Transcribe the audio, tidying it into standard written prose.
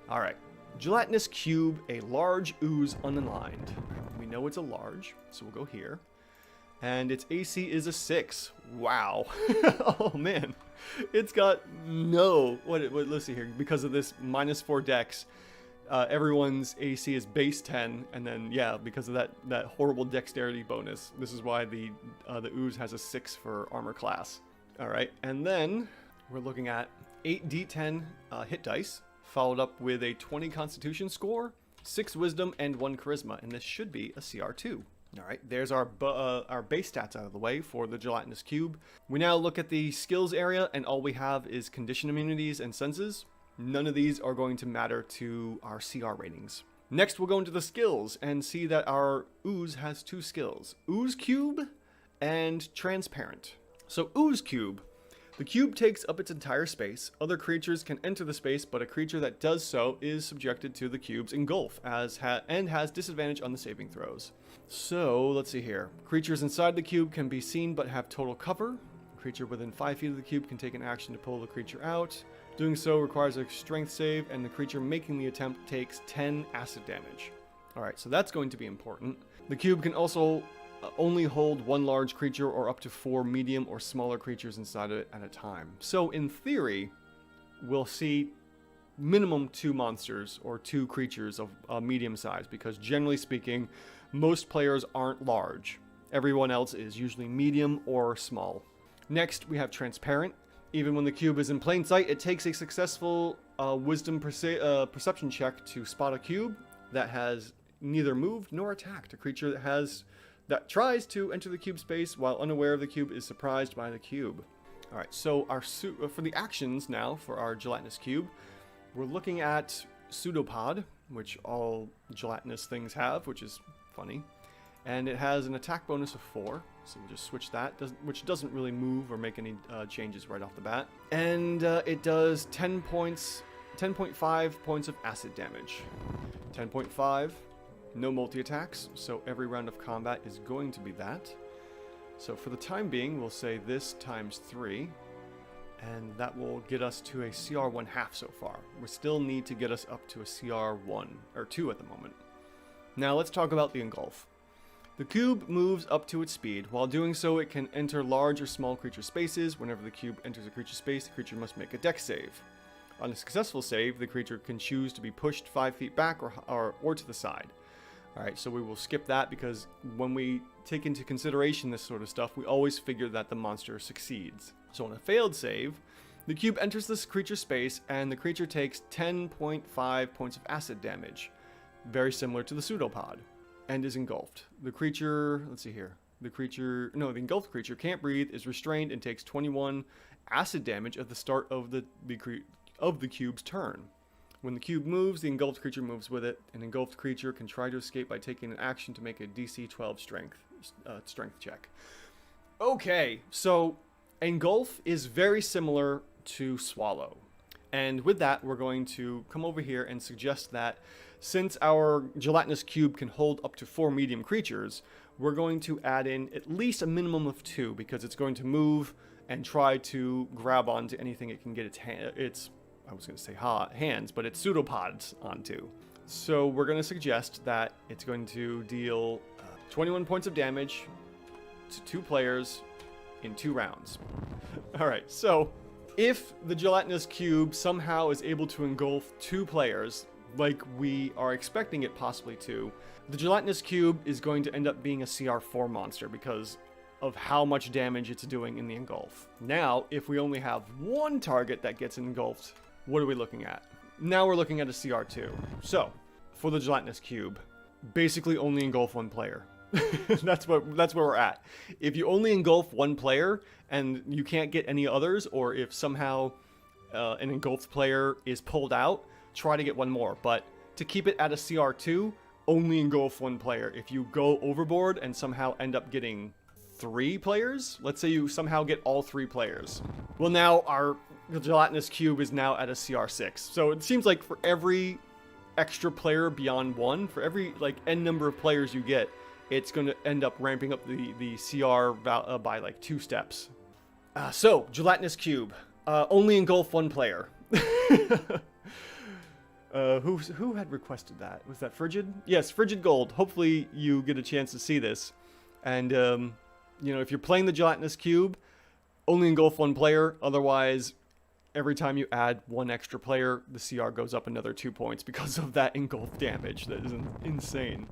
All right. Gelatinous cube, a large ooze unaligned. We know it's a large, so we'll go here. And its AC is a 6. Wow. Oh, man. It's got no... let's see here. Because of this -4 dex, everyone's AC is base 10. And then, yeah, because of that horrible dexterity bonus, this is why the ooze has a 6 for armor class. All right. And then we're looking at 8 d10 hit dice, followed up with a 20 constitution score, 6 wisdom, and 1 charisma. And this should be a CR2. All right, there's our base stats out of the way for the Gelatinous Cube. We now look at the skills area, and all we have is condition immunities and senses. None of these are going to matter to our CR ratings. Next, we'll go into the skills and see that our Ooze has 2 skills. Ooze Cube and Transparent. So Ooze Cube. The cube takes up its entire space. Other creatures can enter the space, but a creature that does so is subjected to the cube's engulf and has disadvantage on the saving throws. So, let's see here. Creatures inside the cube can be seen but have total cover. A creature within 5 feet of the cube can take an action to pull the creature out. Doing so requires a strength save, and the creature making the attempt takes 10 acid damage. Alright, so that's going to be important. The cube can also only hold 1 large creature or up to 4 medium or smaller creatures inside of it at a time. So in theory, we'll see minimum 2 monsters or 2 creatures of medium size, because generally speaking, most players aren't large. Everyone else is usually medium or small. Next, we have Transparent. Even when the cube is in plain sight, it takes a successful wisdom perception check to spot a cube that has neither moved nor attacked. A creature that tries to enter the cube space while unaware of the cube is surprised by the cube. All right, so for the actions now for our Gelatinous Cube, we're looking at Pseudopod, which all gelatinous things have, which is funny. And it has an attack bonus of 4, so we'll just switch that, which doesn't really move or make any changes right off the bat. And it does 10.5 points of acid damage. 10.5. No multi-attacks, so every round of combat is going to be that. So for the time being, we'll say this times 3, and that will get us to a CR 1/2 so far. We still need to get us up to a CR 1, or 2 at the moment. Now let's talk about the Engulf. The cube moves up to its speed. While doing so, it can enter large or small creature spaces. Whenever the cube enters a creature space, the creature must make a dex save. On a successful save, the creature can choose to be pushed 5 feet back or to the side. Alright, so we will skip that because when we take into consideration this sort of stuff, we always figure that the monster succeeds. So on a failed save, the cube enters this creature space and the creature takes 10.5 points of acid damage, very similar to the Pseudopod, and is engulfed. The creature, let's see here, the engulfed creature can't breathe, is restrained, and takes 21 acid damage at the start of the cube's turn. When the cube moves, the engulfed creature moves with it. An engulfed creature can try to escape by taking an action to make a DC 12 strength check. Okay, so engulf is very similar to swallow. And with that, we're going to come over here and suggest that since our Gelatinous Cube can hold up to 4 medium creatures, we're going to add in at least a minimum of 2, because it's going to move and try to grab onto anything it can get its hands, but it's pseudopods onto. So we're going to suggest that it's going to deal 21 points of damage to 2 players in 2 rounds. Alright, so if the Gelatinous Cube somehow is able to engulf 2 players, like we are expecting it possibly to, the Gelatinous Cube is going to end up being a CR4 monster because of how much damage it's doing in the engulf. Now, if we only have 1 target that gets engulfed, what are we looking at? Now we're looking at a CR2. So, for the Gelatinous Cube, basically only engulf 1 player. That's where we're at. If you only engulf 1 player and you can't get any others, or if somehow an engulfed player is pulled out, try to get 1 more. But to keep it at a CR2, only engulf 1 player. If you go overboard and somehow end up getting 3 players, let's say you somehow get all 3 players, well, now our Gelatinous Cube is now at a CR6. So it seems like for every extra player beyond 1, for every n number of players you get, it's going to end up ramping up the CR by 2 steps. So, Gelatinous Cube. Only engulf 1 player. Who had requested that? Was that Frigid? Yes, Frigid Gold. Hopefully you get a chance to see this. And, you know, if you're playing the Gelatinous Cube, only engulf one player. Otherwise, every time you add one extra player, the CR goes up another 2 points because of that engulf damage. That is insane.